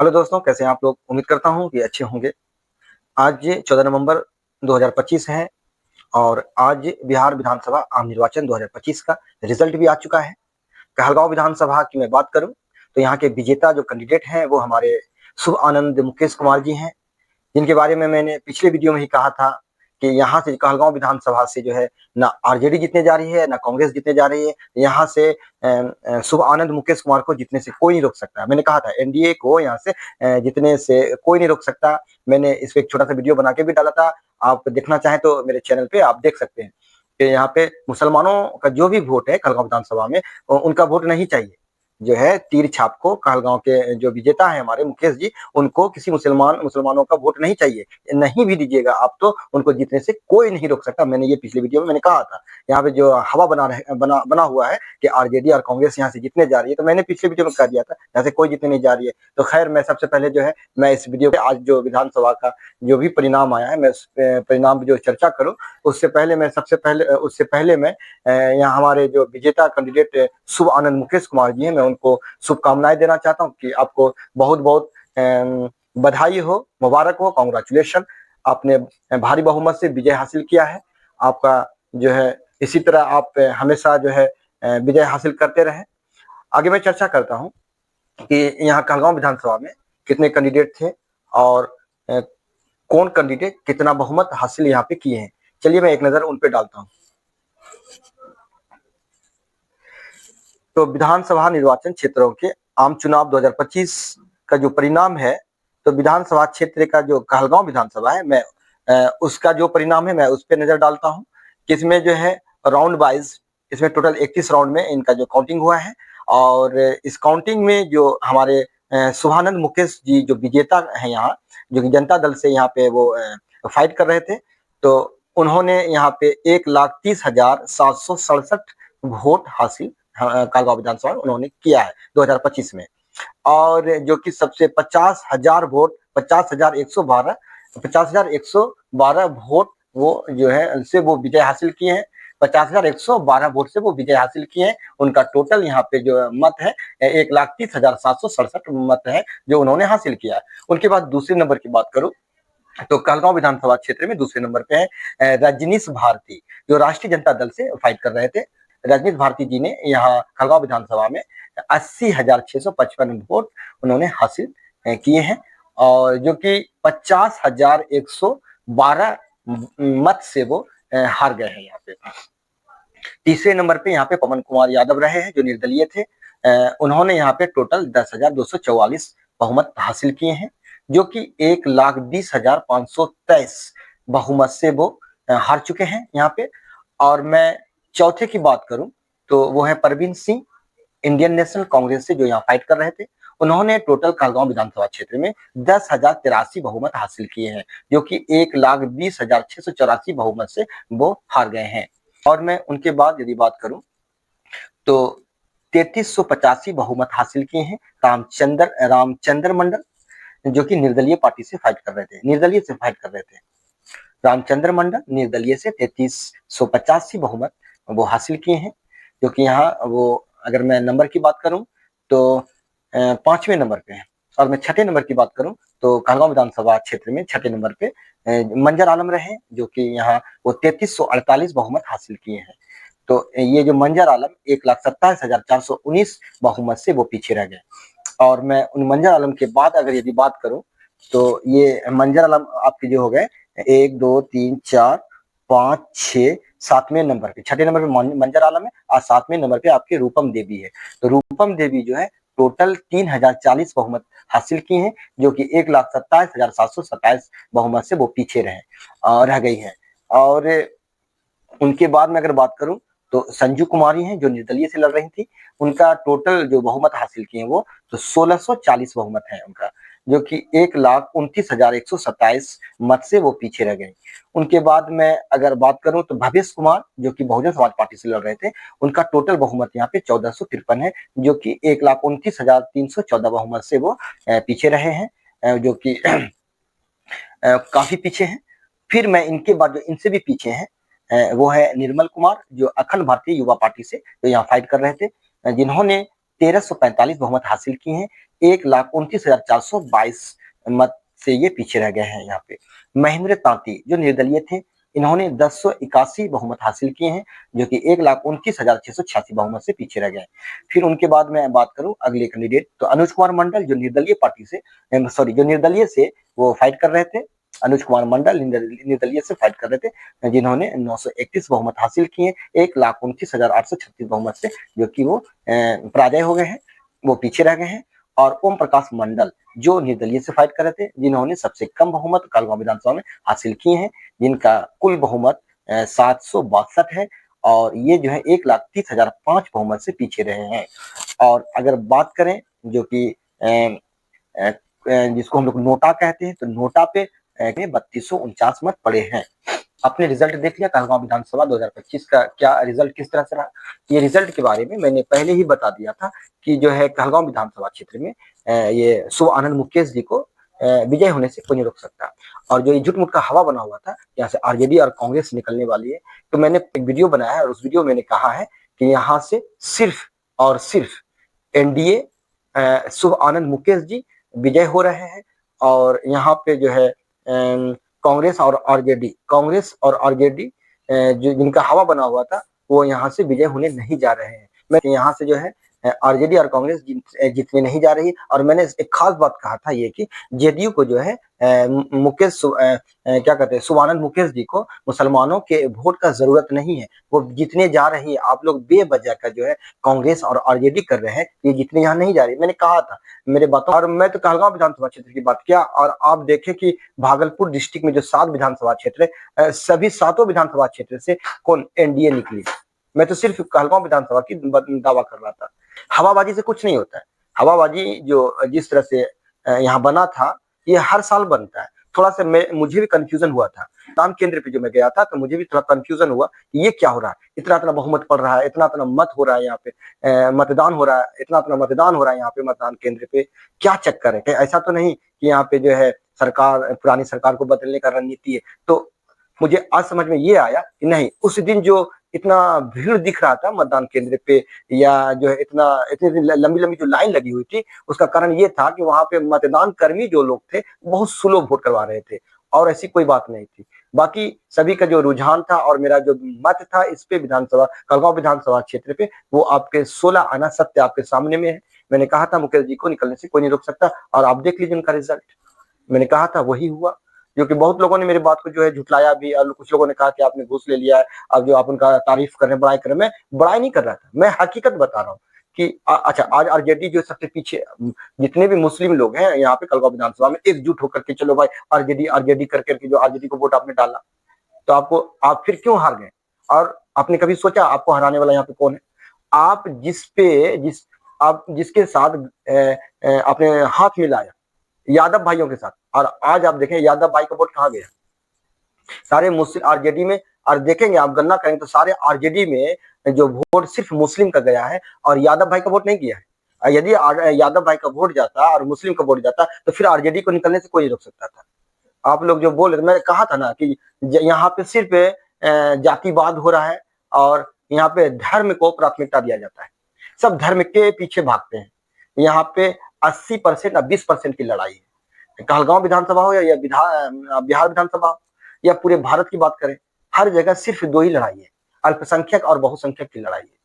Hello दोस्तों, कैसे हैं आप लोग? उम्मीद करता हूँ कि अच्छे होंगे। आज 14 नवंबर 2025 है और आज बिहार विधानसभा आम निर्वाचन 2025 का रिजल्ट भी आ चुका है। कहलगांव विधानसभा की मैं बात करूं तो यहाँ के विजेता जो कैंडिडेट हैं वो हमारे शुभ आनंद मुकेश कुमार जी हैं, जिनके बारे में मैंने पिछले वीडियो में ही कहा था कि यहाँ से कहलगांव विधानसभा से जो है ना आरजेडी जीतने जा रही है ना कांग्रेस जीतने जा रही है। यहाँ से शुभ आनंद मुकेश कुमार को जीतने से कोई नहीं रोक सकता। मैंने कहा था एनडीए को यहाँ से जीतने से कोई नहीं रोक सकता। मैंने इस पर एक छोटा सा वीडियो बना के भी डाला था, आप देखना चाहें तो मेरे चैनल पे आप देख सकते हैं कि यहाँ पे मुसलमानों का जो भी वोट है कहलगांव विधानसभा में उनका वोट नहीं चाहिए। जो है तीर छाप को कहलगांव के जो विजेता है हमारे मुकेश जी, उनको किसी मुसलमानों का वोट नहीं चाहिए। नहीं भी दीजिएगा आप तो उनको जीतने से कोई नहीं रोक सकता। मैंने ये पिछले वीडियो में मैंने कहा था। यहाँ पे जो हवा बना हुआ है कि आरजेडी और कांग्रेस यहाँ से जीतने जा रही है, तो मैंने पिछले वीडियो में कह दिया था यहाँ से कोई जीतने नहीं जा रही है। तो खैर मैं सबसे पहले जो है मैं इस वीडियो पे आज जो विधानसभा का जो भी परिणाम आया है मैं उस परिणाम जो चर्चा करूँ उससे पहले मैं यहाँ हमारे जो विजेता कैंडिडेट शुभ आनंद मुकेश कुमार जी हैं, मैं उनको शुभकामनाएं देना चाहता हूँ कि आपको बहुत बहुत बधाई हो, मुबारक हो, कांग्रेचुलेशन। आपने भारी बहुमत से विजय हासिल किया है। आपका जो है इसी तरह आप हमेशा जो है विजय हासिल करते रहे। आगे मैं चर्चा करता हूँ कि यहाँ कहलगांव विधानसभा में कितने कैंडिडेट थे और कौन कैंडिडेट कितना बहुमत हासिल यहाँ पे किए हैं। चलिए मैं एक नजर उन पे डालता हूँ। तो विधानसभा निर्वाचन क्षेत्रों के आम चुनाव 2025 का जो परिणाम है, तो विधानसभा क्षेत्र का जो कहलगांव विधानसभा है, मैं उसका जो परिणाम है मैं उस पर नजर डालता हूँ कि इसमें जो है राउंड वाइज इसमें टोटल 31 राउंड में इनका जो काउंटिंग हुआ है और इस काउंटिंग में जो हमारे शुभानंद मुकेश जी जो विजेता है यहाँ, जो कि जनता दल से यहाँ पे वो फाइट कर रहे थे, तो उन्होंने यहाँ पे 1,30,767 वोट हासिल कहलगांव विधानसभा उन्होंने किया है 2025 में। और जो कि सबसे 50,000 वोट 50,112 वोट वो जो है से वो विजय हासिल किए हैं। 50,112 वोट से वो विजय हासिल किए हैं। उनका टोटल यहाँ पे जो मत है 1,30,767 मत है जो उन्होंने हासिल किया है। उनके बाद दूसरे नंबर की बात करूं तो कहलगांव विधानसभा क्षेत्र में दूसरे नंबर पे है रजनीश भारती, जो राष्ट्रीय जनता दल से फाइट कर रहे थे। रजनीश भारती जी ने यहाँ कहलगांव विधानसभा में 80,655 वोट उन्होंने हासिल किए हैं और जो कि 50,112 मत से वो हार गए हैं यहाँ पे। तीसरे नंबर पे यहाँ पे पवन कुमार यादव रहे हैं जो निर्दलीय थे। उन्होंने यहाँ पे टोटल 10,244 बहुमत हासिल किए हैं, जो कि 1,20,523 बहुमत से वो हार चुके हैं यहाँ पे। और मैं चौथे की बात करूं तो वो है परवीन सिंह, इंडियन नेशनल कांग्रेस से जो यहाँ फाइट कर रहे थे। उन्होंने टोटल कहलगांव विधानसभा क्षेत्र में 10,083 बहुमत हासिल किए हैं, जो कि 1,20,684 बहुमत से वो हार गए हैं। और मैं उनके बाद यदि बात करूं तो 3,385 बहुमत हासिल किए हैं रामचंद्र मंडल, जो कि निर्दलीय पार्टी से फाइट कर रहे थे, निर्दलीय से फाइट कर रहे थे। रामचंद्र मंडल निर्दलीय से 3,385 बहुमत वो हासिल किए हैं, जो कि यहाँ वो अगर मैं नंबर की बात करूं तो 5वें नंबर पे है। और मैं छठे नंबर की बात करूं तो कहलगांव विधानसभा क्षेत्र में छठे नंबर पे मंजर आलम रहे, जो कि यहाँ वो 3,348 बहुमत हासिल किए हैं। तो ये जो मंजर आलम 1,27,419 बहुमत से वो पीछे रह गए। और मैं उन मंजर आलम के बाद अगर यदि बात करूं तो ये मंजर आलम आपके जो हो गए 1 2 3 4 5 6 7वें नंबर पे, छठे नंबर पे मंजर आलम है और 7वें नंबर पे आपकी रूपम देवी है। तो रूपम देवी जो है टोटल 3,040 बहुमत हासिल की हैं, जो कि 1,27,727 बहुमत से वो पीछे रह गई है। और उनके बाद में अगर बात करूं तो संजू कुमारी हैं जो निर्दलीय से लड़ रही थी। उनका टोटल जो बहुमत हासिल किए वो तो 1,640 बहुमत है उनका, जो कि 1,29,127 मत से वो पीछे रह गए। उनके बाद में अगर बात करूं तो भवेश कुमार जो कि बहुजन समाज पार्टी से लड़ रहे थे, उनका टोटल बहुमत यहाँ पे 1,453 है, जो कि 1,29,314 बहुमत से वो पीछे रहे हैं, जो कि काफी पीछे हैं। फिर मैं इनके बाद जो इनसे भी पीछे हैं वो है निर्मल कुमार, जो अखंड भारतीय युवा पार्टी से जो यहाँ फाइट कर रहे थे, जिन्होंने 1,345 बहुमत हासिल की हैं, 1,29,422 मत से ये पीछे रह गए हैं यहाँ पे। महेंद्र तांती जो निर्दलीय थे, इन्होंने 1081 बहुमत हासिल किए हैं, जो कि 1,29,686 बहुमत से पीछे रह गए हैं। फिर उनके बाद मैं बात करूं अगले कैंडिडेट, तो अनुज कुमार मंडल जो निर्दलीय पार्टी से जो निर्दलीय से वो फाइट कर रहे थे। अनुज कुमार मंडल निर्दलीय से फाइट कर रहे थे, जिन्होंने 931 बहुमत हासिल किए 1,29,836 बहुमत से, जो कि वो पराजय हो गए हैं, वो पीछे रह गए हैं। और ओम प्रकाश मंडल जो निर्दलीय से फाइट कर रहे थे, जिन्होंने सबसे कम बहुमत कहलगांव विधानसभा में हासिल किए हैं, जिनका कुल बहुमत 762 है, और ये जो है 1,30,005 बहुमत से पीछे रहे हैं। और अगर बात करें जो कि जिसको हम लोग नोटा कहते हैं, तो नोटा पे 3249 मत पड़े हैं। आपने रिजल्ट देख लिया कहलगांव विधानसभा 2025 का, क्या रिजल्ट किस तरह से रहा? ये रिजल्ट के बारे में मैंने पहले ही बता दिया था कि जो है कहलगांव विधानसभा क्षेत्र में ये शुभ आनंद मुकेश जी को विजय होने से कोई नहीं रोक सकता। और जो ये झूठ मूठ का हवा बना हुआ था, यहाँ से आरजेडी और कांग्रेस निकलने वाली है, तो मैंने एक वीडियो बनाया है और उस वीडियो में मैंने कहा है कि यहाँ से सिर्फ और सिर्फ एनडीए शुभ आनंद मुकेश जी विजय हो रहे हैं। और यहाँ पे जो है कांग्रेस और आरजेडी जो जिनका हवा बना हुआ था, वो यहाँ से विजय होने नहीं जा रहे हैं। मैं यहाँ से जो है आरजेडी और कांग्रेस जीतने नहीं जा रही। और मैंने एक खास बात कहा था ये कि जेडीयू को जो है मुकेश क्या कहते हैं शुभानंद मुकेश जी को मुसलमानों के वोट का जरूरत नहीं है, वो जीतने जा रही है। आप लोग बेवजह का जो है कांग्रेस और आरजेडी कर रहे हैं, ये जीतने यहाँ नहीं जा रही। मैंने कहा था मेरे बातों, और मैं तो कहलगांव विधानसभा क्षेत्र की बात किया। और आप देखें कि भागलपुर डिस्ट्रिक्ट में जो 7 विधानसभा क्षेत्र है, सभी 7 विधानसभा क्षेत्र से कौन एनडीए निकली। मैं तो सिर्फ कहलगांव विधानसभा की दावा कर रहा था। हवाबाजी से कुछ नहीं होता है। हवाबाजी जो जिस तरह से यहाँ बना था, ये हर साल बनता है। थोड़ा सा मुझे भी कंफ्यूजन हुआ था मतदान केंद्र पे जो मैं गया था, तो मुझे भी थोड़ा कंफ्यूजन हुआ ये क्या हो रहा है, इतना इतना बहुमत पड़ रहा है, इतना इतना मत हो रहा है यहाँ पे, मतदान हो रहा है, इतना इतना मतदान हो रहा है यहाँ पे मतदान केंद्र पे, क्या चक्कर है? क्या ऐसा तो नहीं कि यहाँ पे जो है सरकार पुरानी सरकार को बदलने का रणनीति है? तो मुझे आज समझ में ये आया कि नहीं, उस दिन जो इतना भीड़ दिख रहा था मतदान केंद्र पे, या जो है इतनी लंबी लंबी जो लाइन लगी हुई थी, उसका कारण ये था कि वहां पे मतदान कर्मी जो लोग थे बहुत स्लो वोट करवा रहे थे, और ऐसी कोई बात नहीं थी। बाकी सभी का जो रुझान था और मेरा जो मत था इस पे कहलगांव विधानसभा क्षेत्र पे, वो आपके 16 आना सत्य आपके सामने में है। मैंने कहा था मुकेश जी को निकलने से कोई नहीं रोक सकता, और आप देख लीजिए उनका रिजल्ट। मैंने कहा था वही हुआ, जो कि बहुत लोगों ने मेरी बात को जो है झुटलाया भी, और कुछ लोगों ने कहा कि आपने घूस ले लिया है। अब जो आप उनका तारीफ कर रहे हैं, बड़ाई कर रहे हैं, मैं बड़ाई नहीं कर रहा था, मैं हकीकत बता रहा हूँ कि अच्छा आज आरजेडी जो सबसे पीछे, जितने भी मुस्लिम लोग हैं यहाँ पे कहलगांव विधानसभा में एकजुट होकर के, चलो भाई आरजेडी आरजेडी करके जो आरजेडी को वोट आपने डाला, तो आप फिर क्यों हार गए? और आपने कभी सोचा आपको हराने वाला यहाँ पे कौन है? आप आप जिसके साथ आपने हाथ मिलाया यादव भाइयों के साथ, और आज आप देखें यादव भाई का वोट कहाँ गया? सारे मुस्लिम आरजेडी में, और देखेंगे आप गणना करेंगे तो सारे आरजेडी में जो वोट सिर्फ मुस्लिम का गया है, और यादव भाई का वोट नहीं गया है। यदि यादव भाई का वोट जाता और मुस्लिम का वोट जाता, तो फिर आरजेडी को निकलने से कोई नहीं रोक सकता था। आप लोग जो बोल रहे, मैंने कहा था ना कि यहाँ पे सिर्फ जातिवाद हो रहा है, और यहाँ पे धर्म को प्राथमिकता दिया जाता है, सब धर्म के पीछे भागते हैं। यहाँ पे 80% और 20% की लड़ाई है। कहलगांव विधानसभा हो या बिहार विधानसभा हो, या पूरे भारत की बात करें, हर जगह सिर्फ 2 ही लड़ाई है, अल्पसंख्यक और बहुसंख्यक की लड़ाई है।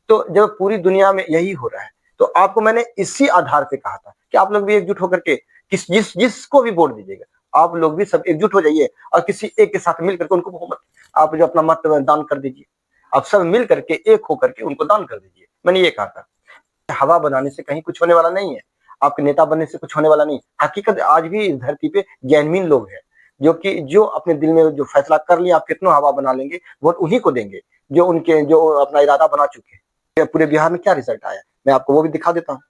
तो जब पूरी दुनिया में यही हो रहा है, तो आपको मैंने इसी आधार पे कहा था कि आप लोग भी एकजुट होकर के जिसको भी वोट दीजिएगा, आप लोग भी सब एकजुट हो जाइए, और किसी एक के साथ मिल करके उनको बहुमत आप जो अपना मत दान कर दीजिए। आप सब मिल करके एक होकर के उनको दान कर दीजिए। मैंने ये कहा था, हवा बनाने से कहीं कुछ होने वाला नहीं है, आपके नेता बनने से कुछ होने वाला नहीं। हकीकत आज भी इस धरती पे जेन्युइन लोग हैं, जो अपने दिल में जो फैसला कर लिया, आप कितना हवा बना लेंगे, वोट उन्हीं को देंगे जो अपना इरादा बना चुके हैं। पूरे बिहार में क्या रिजल्ट आया, मैं आपको वो भी दिखा देता हूँ।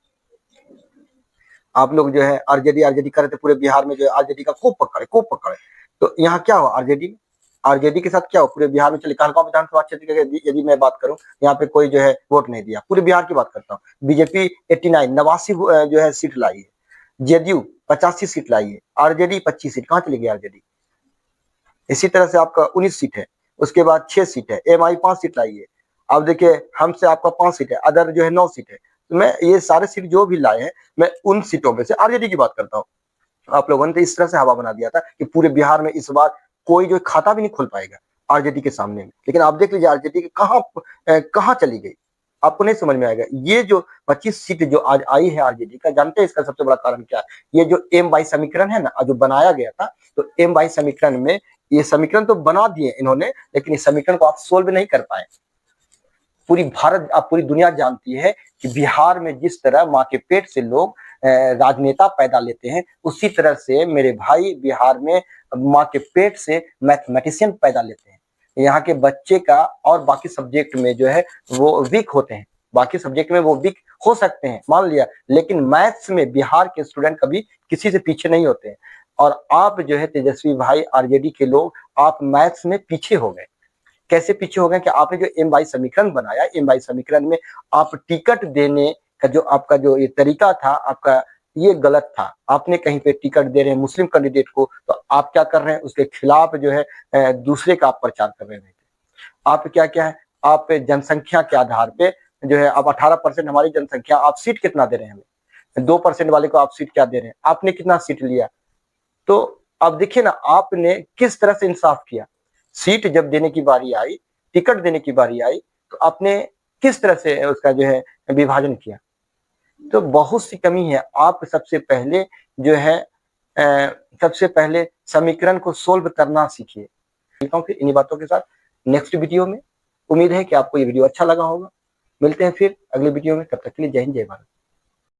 आप लोग जो है आरजेडी कर रहे थे पूरे बिहार में, जो है आरजेडी का खूब पकड़े। तो यहाँ क्या हुआ? आरजेडी के साथ क्या हो पूरे बिहार में? चलिए कहलगांव विधानसभा क्षेत्र की यदि मैं बात करूं, यहाँ पे कोई जो है वोट नहीं दिया। पूरे बिहार की बात करता हूँ, बीजेपी 89 जो है सीट लाई है, जेडीयू 85 सीट लाई है, आरजेडी 25 सीट। कहाँ चली गई आरजेडी? इसी तरह से आपका 19 सीट है, उसके बाद 6 सीट है, एमआई 5 सीट लाई है। अब देखिए हमसे आपका 5 सीट है, अदर जो है 9 सीट है। तो मैं ये सारे सीट जो भी लाए हैं, मैं उन सीटों में से आरजेडी की बात करता हूँ। आप लोगों ने तो इस तरह से हवा बना दिया था कि पूरे बिहार में इस बार कोई जो खाता भी नहीं खोल पाएगा आरजेडी के सामने में। लेकिन आप देख लीजिए आरजेडी कहाँ चली गई, आपको नहीं समझ में आएगा। ये जो 25 सीट जो आज आई है आरजेडी का, जानते हैं इसका सबसे बड़ा कारण क्या है? ये जो एम बाई समीकरण है ना, जो बनाया गया था, तो एम बाई समीकरण में ये समीकरण तो बना दिए इन्होंने, लेकिन इस समीकरण को आप सोल्व नहीं कर पाए। पूरी दुनिया जानती है कि बिहार में जिस तरह माँ के पेट से लोग राजनेता पैदा लेते हैं, उसी तरह से मेरे भाई बिहार में माँ के पेट से मैथमेटिशियन पैदा लेते हैं। यहाँ के बच्चे का और बाकी सब्जेक्ट में जो है वो वीक होते हैं, बाकी सब्जेक्ट में वो वीक हो सकते हैं, मान लिया, लेकिन मैथ्स में बिहार के स्टूडेंट कभी किसी से पीछे नहीं होते हैं। और आप जो है तेजस्वी भाई आरजेडी के लोग, आप मैथ्स में पीछे हो गए। कैसे पीछे हो गए कि आपने जो एम बाई समीकरण बनाया, एम बाई समीकरण में आप टिकट देने का जो आपका जो ये तरीका था आपका, ये गलत था। आपने कहीं पे टिकट दे रहे हैं मुस्लिम कैंडिडेट को, तो आप क्या कर रहे हैं, उसके खिलाफ जो है दूसरे का आप प्रचार कर रहे हैं। आप क्या है, आप जनसंख्या के आधार पे जो है आप 18% हमारी जनसंख्या, आप सीट कितना दे रहे हैं हमें, 2% वाले को आप सीट क्या दे रहे हैं, आपने कितना सीट लिया। तो अब देखिए ना, आपने किस तरह से इंसाफ किया। सीट जब देने की बारी आई, टिकट देने की बारी आई, तो आपने किस तरह से उसका जो है विभाजन किया। तो बहुत सी कमी है। आप सबसे पहले जो है सबसे पहले समीकरण को सोल्व करना सीखिए। मिलता हूँ फिर इन्हीं बातों के साथ नेक्स्ट वीडियो में। उम्मीद है कि आपको ये वीडियो अच्छा लगा होगा। मिलते हैं फिर अगले वीडियो में, तब तक के लिए जय हिंद जय भारत।